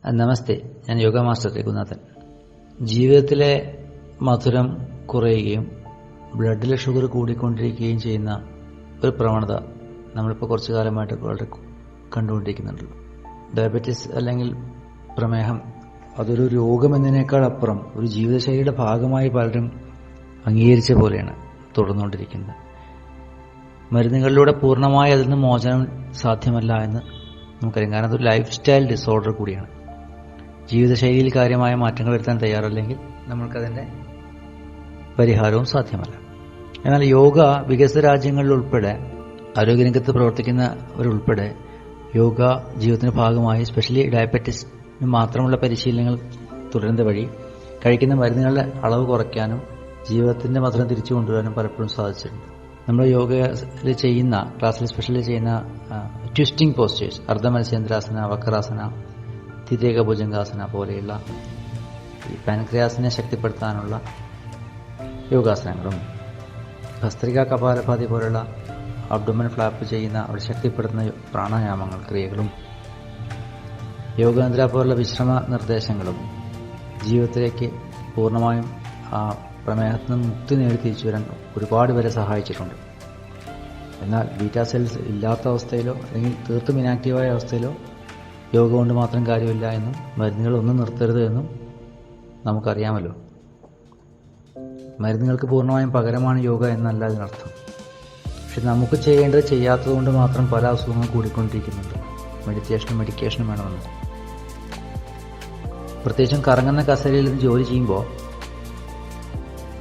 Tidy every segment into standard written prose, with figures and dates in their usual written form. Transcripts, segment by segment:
നമസ്തേ, ഞാൻ യോഗ മാസ്റ്റർ രഘുനാഥൻ. ജീവിതത്തിലെ മധുരം കുറയുകയും ബ്ലഡിലെ ഷുഗർ കൂടിക്കൊണ്ടിരിക്കുകയും ചെയ്യുന്ന ഒരു പ്രവണത നമ്മളിപ്പോൾ കുറച്ചു കാലമായിട്ട് വളരെ കണ്ടുകൊണ്ടിരിക്കുന്നുണ്ട്. ഡയബറ്റീസ് അല്ലെങ്കിൽ പ്രമേഹം അതൊരു രോഗമെന്നതിനേക്കാൾ അപ്പുറം ഒരു ജീവിതശൈലിയുടെ ഭാഗമായി പലരും അംഗീകരിച്ച പോലെയാണ് തുടർന്നുകൊണ്ടിരിക്കുന്നത്. മരുന്നുകളിലൂടെ പൂർണ്ണമായി അതിൽ നിന്ന് മോചനം സാധ്യമല്ല എന്ന് നമുക്കറിയാം. കാരണം അതൊരു ലൈഫ് സ്റ്റൈൽ ഡിസോർഡർ കൂടിയാണ്. ജീവിതശൈലിയിൽ കാര്യമായ മാറ്റങ്ങൾ വരുത്താൻ തയ്യാറല്ലെങ്കിൽ നമ്മൾക്കതിൻ്റെ പരിഹാരവും സാധ്യമല്ല. എന്നാൽ യോഗ വികസിത രാജ്യങ്ങളിൽ ഉൾപ്പെടെ ആരോഗ്യരംഗത്ത് പ്രവർത്തിക്കുന്നവരുൾപ്പെടെ യോഗ ജീവിതത്തിന്റെ ഭാഗമായി സ്പെഷ്യലി ഡയബറ്റീസിന് മാത്രമുള്ള പരിശീലനങ്ങൾ തുടരുന്നത് വഴി കഴിക്കുന്ന മരുന്നുകളുടെ അളവ് കുറയ്ക്കാനും ജീവിതത്തിന്റെ മധുരം തിരിച്ചു കൊണ്ടുവരാനും പലപ്പോഴും സാധിച്ചിട്ടുണ്ട്. നമ്മൾ യോഗയിൽ ചെയ്യുന്ന ക്ലാസ്സിൽ സ്പെഷ്യലി ചെയ്യുന്ന ട്വിസ്റ്റിംഗ് പോസ്റ്റേഴ്സ്, അർദ്ധമത്സ്യേന്ദ്രാസന, വക്രാസന, തിരേക ഭുജംഗാസന പോലെയുള്ള ഈ പാൻക്രിയാസിനെ ശക്തിപ്പെടുത്താനുള്ള യോഗാസനങ്ങളും ഭസ്ത്രിക കപാലഭാതി പോലുള്ള അബ്ഡോമൻ ഫ്ലാപ്പ് ചെയ്യുന്ന അവിടെ ശക്തിപ്പെടുത്തുന്ന പ്രാണായാമങ്ങൾ ക്രിയകളും യോഗനിദ്ര പോലുള്ള വിശ്രമ നിർദ്ദേശങ്ങളും ജീവിതത്തിലേക്ക് പൂർണ്ണമായും ആ പ്രമേഹത്തിൽ നിന്ന് മുക്തി നേടി തിരിച്ചു വരാൻ ഒരുപാട് പേരെ സഹായിച്ചിട്ടുണ്ട്. എന്നാൽ ബീറ്റാ സെൽസ് ഇല്ലാത്ത അവസ്ഥയിലോ അല്ലെങ്കിൽ തീർത്തും ഇനാക്റ്റീവായ അവസ്ഥയിലോ യോഗ കൊണ്ട് മാത്രം കാര്യമില്ല എന്നും മരുന്നുകളൊന്നും നിർത്തരുത് എന്നും നമുക്കറിയാമല്ലോ. മരുന്നുകൾക്ക് പൂർണ്ണമായും പകരമാണ് യോഗ എന്നല്ല അതിനർത്ഥം. പക്ഷെ നമുക്ക് ചെയ്യേണ്ടത് ചെയ്യാത്തതുകൊണ്ട് മാത്രം പല അസുഖങ്ങളും കൂടിക്കൊണ്ടിരിക്കുന്നുണ്ട്. മെഡിക്കേഷനും വേണമെന്ന്. പ്രത്യേകിച്ചും കറങ്ങുന്ന കസേരയിൽ നിന്ന് ജോലി ചെയ്യുമ്പോൾ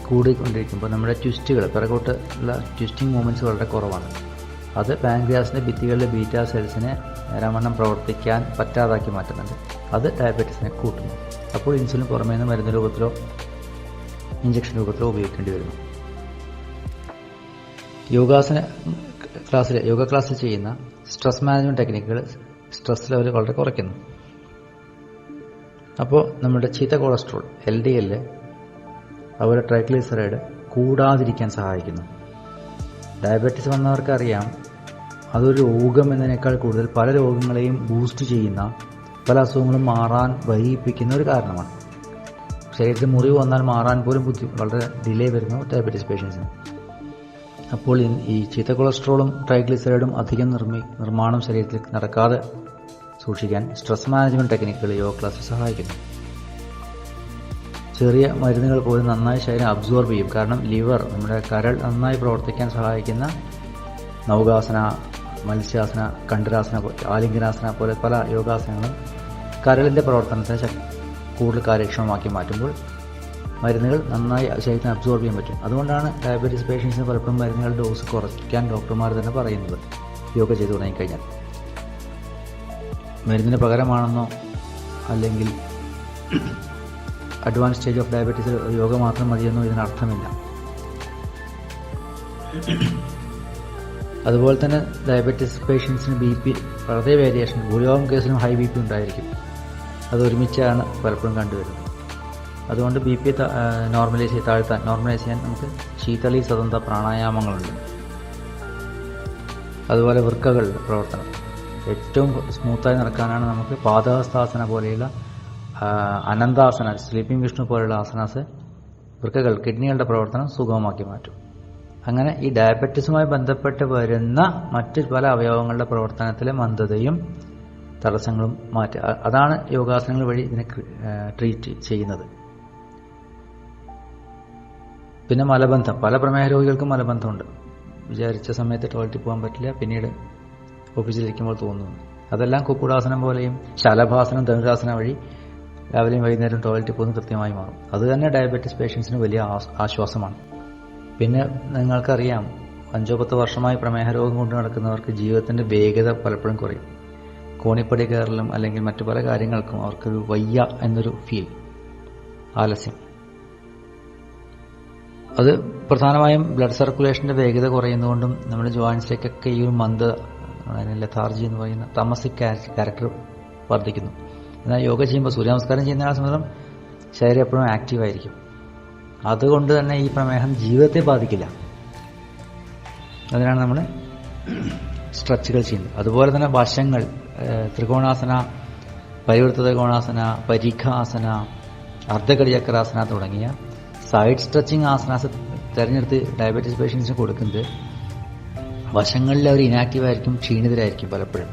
കൂടിക്കൊണ്ടിരിക്കുമ്പോൾ നമ്മുടെ ട്വിസ്റ്റുകൾ, പിറകോട്ടുള്ള ട്വിസ്റ്റിംഗ് മൂവ്മെന്റ്സ് വളരെ കുറവാണ്. അത് പാൻക്രിയാസിന്റെ ഭിത്തികളിലെ ബീറ്റാ സെൽസിനെ നേരാവണ്ണം പ്രവർത്തിക്കാൻ പറ്റാതാക്കി മാറ്റുന്നുണ്ട്. അത് ഡയബറ്റീസിനെ കൂട്ടുന്നു. അപ്പോൾ ഇൻസുലിൻ പുറമേ നിന്ന് മരുന്ന് രൂപത്തിലോ ഇഞ്ചക്ഷൻ രൂപത്തിലോ ഉപയോഗിക്കേണ്ടി വരുന്നു. യോഗ ക്ലാസ്സിൽ ചെയ്യുന്ന സ്ട്രെസ് മാനേജ്മെന്റ് ടെക്നിക്കുകൾ സ്ട്രെസ് ലെവൽ വളരെ കുറയ്ക്കുന്നു. അപ്പോൾ നമ്മുടെ ചീത്ത കൊളസ്ട്രോൾ, LDL, അതുപോലെ ട്രൈഗ്ലിസറൈഡ് കൂടാതിരിക്കാൻ സഹായിക്കുന്നു. ഡയബറ്റീസ് വന്നവർക്ക് അറിയാം, അതൊരു രോഗം എന്നതിനേക്കാൾ കൂടുതൽ പല രോഗങ്ങളെയും ബൂസ്റ്റ് ചെയ്യുന്ന, പല അസുഖങ്ങളും മാറാൻ വൈകിപ്പിക്കുന്ന ഒരു കാരണമാണ്. ശരീരത്തിൽ മുറിവ് വന്നാൽ മാറാൻ പോലും വളരെ ഡിലേ വരുന്നു ഡയബറ്റീസ് പേഷ്യൻസിന്. അപ്പോൾ ഈ ചീത്ത കൊളസ്ട്രോളും ട്രൈഗ്ലിസറൈഡും അധികം നിർമ്മാണം ശരീരത്തിൽ നടക്കാതെ സൂക്ഷിക്കാൻ സ്ട്രെസ് മാനേജ്മെന്റ് ടെക്നിക്കുകൾ യോഗ ക്ലാസ്സിൽ സഹായിക്കുന്നു. ചെറിയ മരുന്നുകൾ പോലും നന്നായി ശരീരം അബ്സോർബ് ചെയ്യും. കാരണം ലിവർ, നമ്മുടെ കരൾ നന്നായി പ്രവർത്തിക്കാൻ സഹായിക്കുന്ന നൗകാസന, മത്സ്യാസന, കണ്ഠരാസന, ആലിംഗനാസന പോലെ പല യോഗാസനങ്ങളും കരളിന്റെ പ്രവർത്തനത്തെ കൂടുതൽ കാര്യക്ഷമമാക്കി മാറ്റുമ്പോൾ മരുന്നുകൾ നന്നായി ശരീരത്തിന് അബ്സോർബ് ചെയ്യാൻ പറ്റും. അതുകൊണ്ടാണ് ഡയബറ്റീസ് പേഷ്യൻസിന് പലപ്പോഴും മരുന്നുകളുടെ ഡോസ് കുറയ്ക്കാൻ ഡോക്ടർമാർ തന്നെ പറയുന്നത് യോഗ ചെയ്തു തുടങ്ങിക്കഴിഞ്ഞാൽ. മരുന്നിന് പകരമാണെന്നോ അല്ലെങ്കിൽ advance stage of diabetes yoga മാത്രം മതിയെന്നോ ഇതിനർത്ഥമില്ല. അതുപോലെ തന്നെ ഡയബറ്റീസ് പേഷ്യൻസിന് BP വളരെ വേരിയേഷൻ, ഭൂരിഭാഗം കേസിലും ഹൈ BP ഉണ്ടായിരിക്കും. അത് ഒരുമിച്ചാണ് പലപ്പോഴും കണ്ടുവരുന്നത്. അതുകൊണ്ട് BP നോർമലൈസ് ചെയ്യാൻ നമുക്ക് ശീതളി സ്വതന്ത്ര പ്രാണായാമങ്ങളുണ്ട്. അതുപോലെ വൃക്കകളുടെ പ്രവർത്തനം ഏറ്റവും സ്മൂത്തായി നടക്കാനാണ് നമുക്ക് പാദഹസ്താസന പോലെയുള്ള അനന്താസന, സ്ലീപ്പിംഗ് വിഷ്ണു പോലെയുള്ള ആസനാസ് വൃക്കകൾ, കിഡ്നികളുടെ പ്രവർത്തനം സുഗമമാക്കി മാറ്റും. അങ്ങനെ ഈ ഡയബറ്റീസുമായി ബന്ധപ്പെട്ട് വരുന്ന മറ്റ് പല അവയവങ്ങളുടെ പ്രവർത്തനത്തിലെ മന്ദതയും തടസ്സങ്ങളും മാറ്റുക, അതാണ് യോഗാസനങ്ങൾ വഴി ഇതിനെ ട്രീറ്റ് ചെയ്യുന്നത്. പിന്നെ മലബന്ധം, പല പ്രമേഹ രോഗികൾക്കും മലബന്ധമുണ്ട്. വിചാരിച്ച സമയത്ത് ടോയ്ലറ്റിൽ പോകാൻ പറ്റില്ല, പിന്നീട് ഓഫീസിലിരിക്കുമ്പോൾ തോന്നുന്നു. അതെല്ലാം കുക്കുടാസനം പോലെയും ശലഭാസനം, ധനുരാസനം വഴി രാവിലെയും വൈകുന്നേരം ടോയ്ലറ്റിൽ പോകുന്നത് കൃത്യമായി മാറും. അത് തന്നെ ഡയബറ്റീസ് പേഷ്യൻസിന് വലിയ ആശ്വാസമാണ്. പിന്നെ നിങ്ങൾക്കറിയാം, 5-10 വർഷമായി പ്രമേഹ രോഗം കൊണ്ട് നടക്കുന്നവർക്ക് ജീവിതത്തിന്റെ വേഗത പലപ്പോഴും കുറയും. കോണിപ്പടി കയറലും അല്ലെങ്കിൽ മറ്റു പല കാര്യങ്ങൾക്കും അവർക്കൊരു വയ്യ എന്നൊരു ഫീൽ, ആലസ്യം. അത് പ്രധാനമായും ബ്ലഡ് സർക്കുലേഷന്റെ വേഗത കുറയുന്നതുകൊണ്ടും നമ്മുടെ ജോയിൻസിലേക്കൊക്കെ ഈ ഒരു ലഥാർജി എന്ന് പറയുന്ന തമസിക് ക്യാരക്ടർ വർദ്ധിക്കുന്നു. എന്നാൽ യോഗ ചെയ്യുമ്പോൾ, സൂര്യനമസ്കാരം ചെയ്യുന്ന ആ സമയം ശരീരം എപ്പോഴും ആക്റ്റീവായിരിക്കും. അതുകൊണ്ട് തന്നെ ഈ പ്രമേഹം ജീവിതത്തെ ബാധിക്കില്ല. അതിനാണ് നമ്മൾ സ്ട്രെച്ചുകൾ ചെയ്യുന്നത്. അതുപോലെ തന്നെ വശങ്ങൾ, ത്രികോണാസന, പരിവർത്തിത കോണാസന, പരിഘാസന, അർദ്ധകടിചക്രാസന തുടങ്ങിയ സൈഡ് സ്ട്രെച്ചിങ് ആസനാസ് തിരഞ്ഞെടുത്ത് ഡയബറ്റീസ് പേഷ്യൻസിന് കൊടുക്കുന്നത് വശങ്ങളിൽ അവർ ഇനാക്റ്റീവ് ആയിരിക്കും, ക്ഷീണിതരായിരിക്കും പലപ്പോഴും.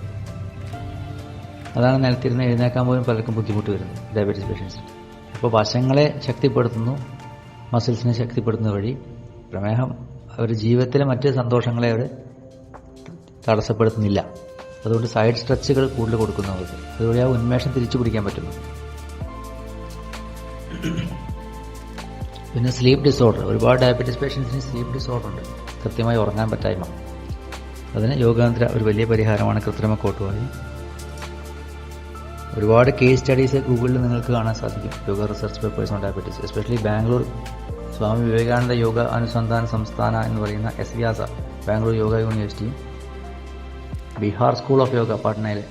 അതാണ് നിലത്തിരുന്ന് എഴുന്നേക്കാൻ പോലും പലർക്കും ബുദ്ധിമുട്ട് വരുന്നത് ഡയബറ്റീസ് പേഷ്യൻസ്. അപ്പോൾ വശങ്ങളെ ശക്തിപ്പെടുത്തുന്നു, മസിൽസിനെ ശക്തിപ്പെടുത്തുന്ന വഴി പ്രമേഹം അവരുടെ ജീവിതത്തിലെ മറ്റ് സന്തോഷങ്ങളെ അവർ തടസ്സപ്പെടുത്തുന്നില്ല. അതുകൊണ്ട് സൈഡ് സ്ട്രെച്ചുകൾ കൂടുതൽ കൊടുക്കുന്നവർക്ക് അതുവഴി ആ ഉന്മേഷം തിരിച്ചു പിടിക്കാൻ പറ്റുന്നു. പിന്നെ സ്ലീപ്പ് ഡിസോർഡർ, ഒരുപാട് ഡയബറ്റീസ് പേഷ്യൻസിന് സ്ലീപ്പ് ഡിസോർഡർ ഉണ്ട്, കൃത്യമായി ഉറങ്ങാൻ പറ്റായ്മ. അതിന് യോഗാന്ദ്ര ഒരു വലിയ പരിഹാരമാണ് കൃത്രിമ കോട്ടുവായി. ഒരുപാട് കേസ് സ്റ്റഡീസ് ഗൂഗിളിൽ നിങ്ങൾക്ക് കാണാൻ സാധിക്കും, yoga research papers on diabetes. Especially Bangalore Swami Vivekananda Yoga Anusandhana Samsthana എന്ന് പറയുന്ന SVASA, ബാംഗ്ലൂർ യോഗ യൂണിവേഴ്സിറ്റിയും ബീഹാർ സ്കൂൾ ഓഫ് യോഗ പാട്നയിലെ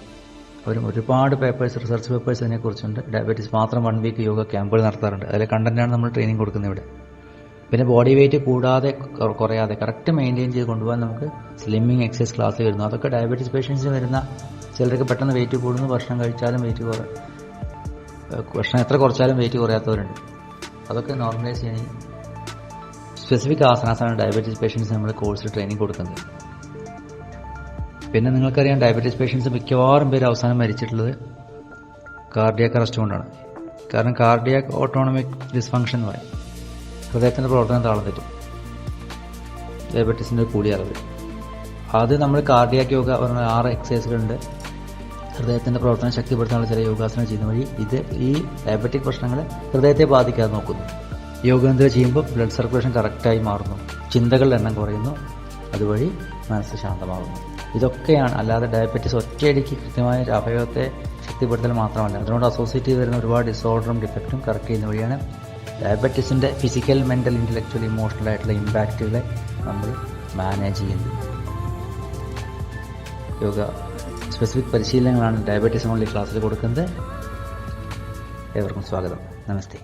അവരും ഒരുപാട് പേപ്പേഴ്സ്, റിസർച്ച് പേപ്പേഴ്സ് ഇതിനെക്കുറിച്ചുണ്ട്. ഡയബറ്റീസ് മാത്രം 1 വീക്ക് യോഗ ക്യാമ്പുകൾ നടത്താറുണ്ട്. അതിലെ കണ്ടന്റാണ് നമ്മൾ ട്രെയിനിങ് കൊടുക്കുന്നത് ഇവിടെ. പിന്നെ ബോഡി വെയിറ്റ് കൂടാതെ കുറയാതെ കറക്റ്റ് മെയിൻറ്റെയിൻ ചെയ്ത് കൊണ്ടുപോകാൻ നമുക്ക് സ്ലിമ്മിങ് എക്സസൈസ് ക്ലാസ് വരുന്നു. അതൊക്കെ ഡയബറ്റീസ് പേഷ്യൻസിന് വരുന്ന ചിലർക്ക് പെട്ടെന്ന് വെയിറ്റ് കൂടുന്നു, ഭക്ഷണം കഴിച്ചാലും ഭക്ഷണം എത്ര കുറച്ചാലും വെയിറ്റ് കുറയാത്തവരുണ്ട്. അതൊക്കെ നോർമലൈസ് ചെയ്യാൻ സ്പെസിഫിക് ആസനാസാണ് ഡയബറ്റീസ് പേഷ്യൻസ് നമ്മൾ കോഴ്സിൽ ട്രെയിനിങ് കൊടുക്കുന്നത്. പിന്നെ നിങ്ങൾക്കറിയാം, ഡയബറ്റീസ് പേഷ്യൻസ് മിക്കവാറും പേര് അവസാനം മരിച്ചിട്ടുള്ളത് കാർഡിയാക് അറസ്റ്റ് കൊണ്ടാണ്. കാരണം കാർഡിയാക് ഓട്ടോണമിക് ഡിസ്ഫങ്ഷൻ എന്ന് പറയും, ഹൃദയത്തിൻ്റെ പ്രവർത്തനം താളം തെറ്റും, ഡയബറ്റീസിൻ്റെ കൂടിയ അളവ്. അത് നമ്മൾ കാർഡിയാക് യോഗ പറഞ്ഞ 6 എക്സസൈസുകളുണ്ട്. ഹൃദയത്തിൻ്റെ പ്രവർത്തനം ശക്തിപ്പെടുത്താനുള്ള ചില യോഗാസനം ചെയ്യുന്ന വഴി ഈ ഡയബറ്റിക് പ്രശ്നങ്ങൾ ഹൃദയത്തെ ബാധിക്കാതെ നോക്കുന്നു. യോഗാന്തരം ചെയ്യുമ്പോൾ ബ്ലഡ് സർക്കുലേഷൻ കറക്റ്റായി മാറുന്നു, ചിന്തകളുടെ എണ്ണം കുറയുന്നു, അതുവഴി മനസ്സ് ശാന്തമാകുന്നു. ഇതൊക്കെയാണ്, അല്ലാതെ ഡയബറ്റീസ് ഒറ്റയടിക്ക് കൃത്യമായ അവയവത്തെ ശക്തിപ്പെടുത്തൽ മാത്രമല്ല, അതിനോട് അസോസിയേറ്റ് ചെയ്ത് വരുന്ന ഒരുപാട് ഡിസോർഡറും ഡിഫക്റ്റും കറക്റ്റ് ചെയ്യുന്ന വഴിയാണ് ഡയബറ്റീസിൻ്റെ ഫിസിക്കൽ, മെൻ്റൽ, ഇൻ്റലക്ച്വൽ, ഇമോഷണൽ ആയിട്ടുള്ള ഇമ്പാക്റ്റുകളെ നമ്മൾ മാനേജ് ചെയ്യുന്നത്. യോഗ സ്പെസിഫിക് പരിശീലനങ്ങളാണ് ഡയബറ്റീസ് ഓൺലി ക്ലാസ്സിൽ കൊടുക്കുന്നത്. ഏവർക്കും സ്വാഗതം. നമസ്തേ.